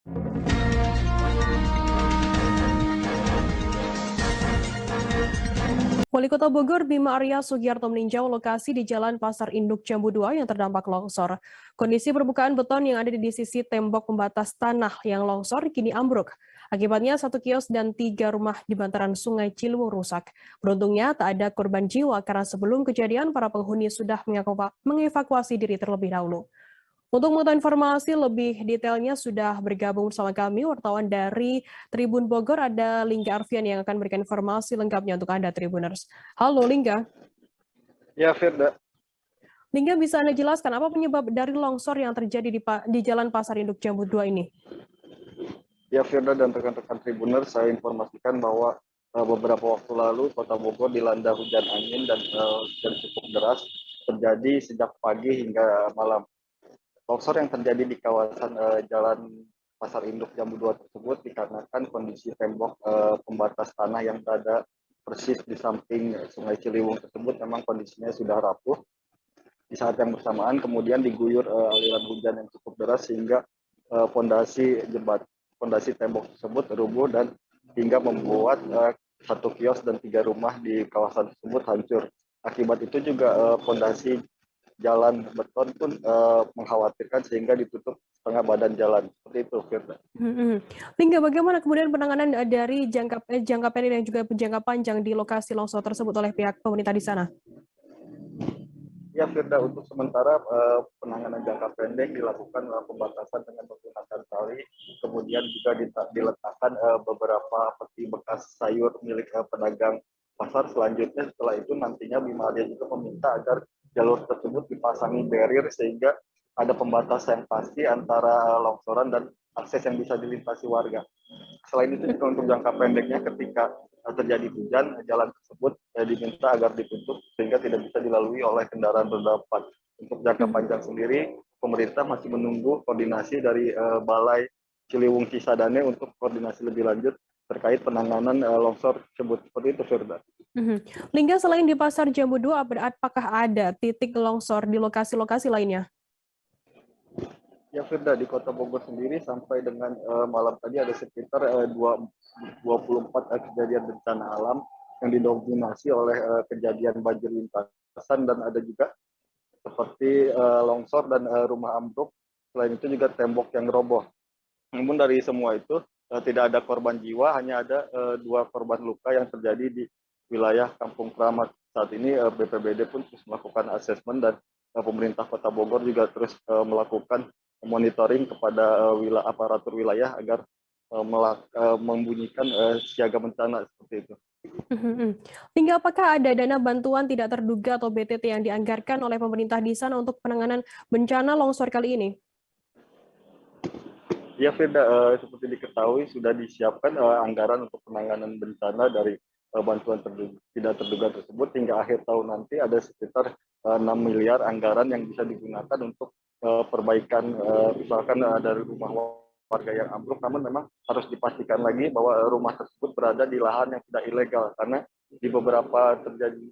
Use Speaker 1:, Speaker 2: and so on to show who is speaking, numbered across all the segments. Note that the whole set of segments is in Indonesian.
Speaker 1: Wali Kota Bogor Bima Arya Sugiarto meninjau lokasi di Jalan Pasar Induk Jambu 2 yang terdampak longsor. Kondisi permukaan beton yang ada di sisi tembok pembatas tanah yang longsor kini ambruk. Akibatnya 1 kios dan 3 rumah di bantaran Sungai Ciliwung rusak. Beruntungnya tak ada korban jiwa karena sebelum kejadian para penghuni sudah mengevakuasi diri terlebih dahulu. Untuk mengetahui informasi lebih detailnya sudah bergabung bersama kami wartawan dari Tribun Bogor, ada Lingga Arfian yang akan memberikan informasi lengkapnya untuk Anda Tribuners. Halo Lingga.
Speaker 2: Ya, Firda.
Speaker 1: Lingga, bisa Anda jelaskan apa penyebab dari longsor yang terjadi di Jalan Pasar Induk Jambu 2 ini?
Speaker 2: Ya, Firda dan rekan-rekan Tribuners, saya informasikan bahwa beberapa waktu lalu Kota Bogor dilanda hujan angin dan cukup deras terjadi sejak pagi hingga malam. Longsor yang terjadi di kawasan Jalan Pasar Induk Jambu 2 tersebut dikarenakan kondisi tembok pembatas tanah yang berada persis di samping Sungai Ciliwung tersebut memang kondisinya sudah rapuh. Di saat yang bersamaan kemudian diguyur aliran hujan yang cukup deras sehingga fondasi tembok tersebut rubuh dan hingga membuat 1 kios dan 3 rumah di kawasan tersebut hancur. Akibat itu juga fondasi jalan beton pun mengkhawatirkan sehingga ditutup setengah badan jalan. Seperti itu, Firda.
Speaker 1: Lingga, bagaimana kemudian penanganan dari jangka pendek dan juga jangka panjang di lokasi longsor tersebut oleh pihak pemerintah di sana?
Speaker 2: Ya, Firda, untuk sementara penanganan jangka pendek dilakukan pembatasan dengan menggunakan tali, kemudian juga diletakkan beberapa peti bekas sayur milik pedagang pasar. Selanjutnya setelah itu nantinya Bima Arya juga meminta agar jalur tersebut dipasangi barrier sehingga ada pembatasan yang pasti antara longsoran dan akses yang bisa dilintasi warga. Selain itu juga untuk jangka pendeknya ketika terjadi hujan, jalan tersebut diminta agar ditutup sehingga tidak bisa dilalui oleh kendaraan roda 4. Untuk jangka panjang sendiri, pemerintah masih menunggu koordinasi dari Balai Ciliwung Cisadane untuk koordinasi lebih lanjut terkait penanganan longsor tersebut. Seperti itu, Firda.
Speaker 1: Lingga, selain di Pasar Jambu 2, apakah ada titik longsor di lokasi-lokasi lainnya?
Speaker 2: Ya, Firda, di Kota Bogor sendiri sampai dengan malam tadi ada sekitar 24 kejadian bencana alam yang didominasi oleh kejadian banjir lintasan dan ada juga seperti longsor dan rumah ambruk. Selain itu juga tembok yang roboh. Namun dari semua itu tidak ada korban jiwa, hanya ada 2 korban luka yang terjadi di wilayah Kampung Keramat. Saat ini BPBD pun terus melakukan asesmen dan pemerintah Kota Bogor juga terus melakukan monitoring kepada aparatur wilayah agar membunyikan siaga bencana seperti itu.
Speaker 1: Hingga apakah ada dana bantuan tidak terduga atau BTT yang dianggarkan oleh pemerintah di sana untuk penanganan bencana longsor kali ini?
Speaker 2: Ya, Firda, seperti diketahui sudah disiapkan anggaran untuk penanganan bencana dari bantuan tidak terduga tersebut hingga akhir tahun nanti ada sekitar 6 miliar anggaran yang bisa digunakan untuk perbaikan misalkan dari rumah warga yang ambruk, namun memang harus dipastikan lagi bahwa rumah tersebut berada di lahan yang tidak ilegal karena di beberapa terjadi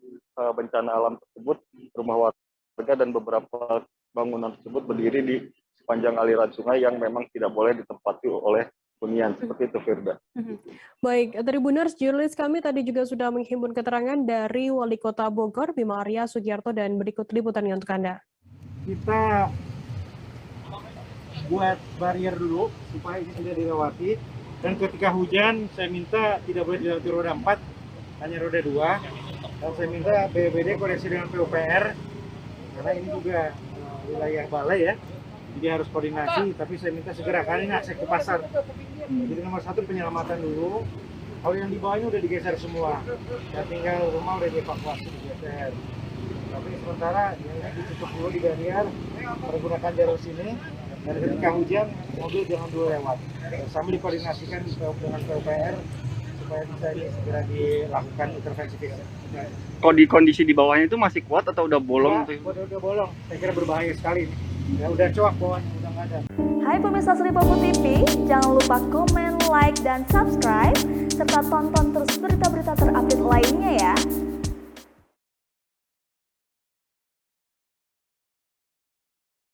Speaker 2: bencana alam tersebut rumah warga dan beberapa bangunan tersebut berdiri di sepanjang aliran sungai yang memang tidak boleh ditempati oleh hunian. Seperti itu, Firda.
Speaker 1: Baik, Tribuners, jurnalis kami tadi juga sudah menghimpun keterangan dari Wali Kota Bogor Bima Arya Sugiarto dan berikut liputannya untuk Anda.
Speaker 3: Kita buat barrier dulu supaya ini tidak dilewati, dan ketika hujan saya minta tidak boleh dilewati roda 4, hanya roda 2, dan saya minta BPBD koordinasi dengan PUPR karena ini juga wilayah balai ya, jadi harus koordinasi, tapi saya minta segera karena ini akses ke pasar. Jadi nomor 1 penyelamatan dulu. Kalau yang di bawahnya udah digeser semua, dan tinggal rumah udah dievakuasi, digeser. Tapi sementara yang ditutup dulu di barrier, menggunakan jalur sini, dan ketika hujan mobil jangan dulu lewat. Sambil dikoordinasikan dengan PUPR supaya bisa ini segera dilakukan intervensi fisik.
Speaker 2: Kondisi di bawahnya itu masih kuat atau udah bolong?
Speaker 3: Udah bolong, saya kira berbahaya sekali. Ya udah coak bawahnya, udah nggak ada.
Speaker 4: Hai pemirsa Sri Popo TV, jangan lupa komen, like, dan subscribe, serta tonton terus berita-berita terupdate lainnya ya.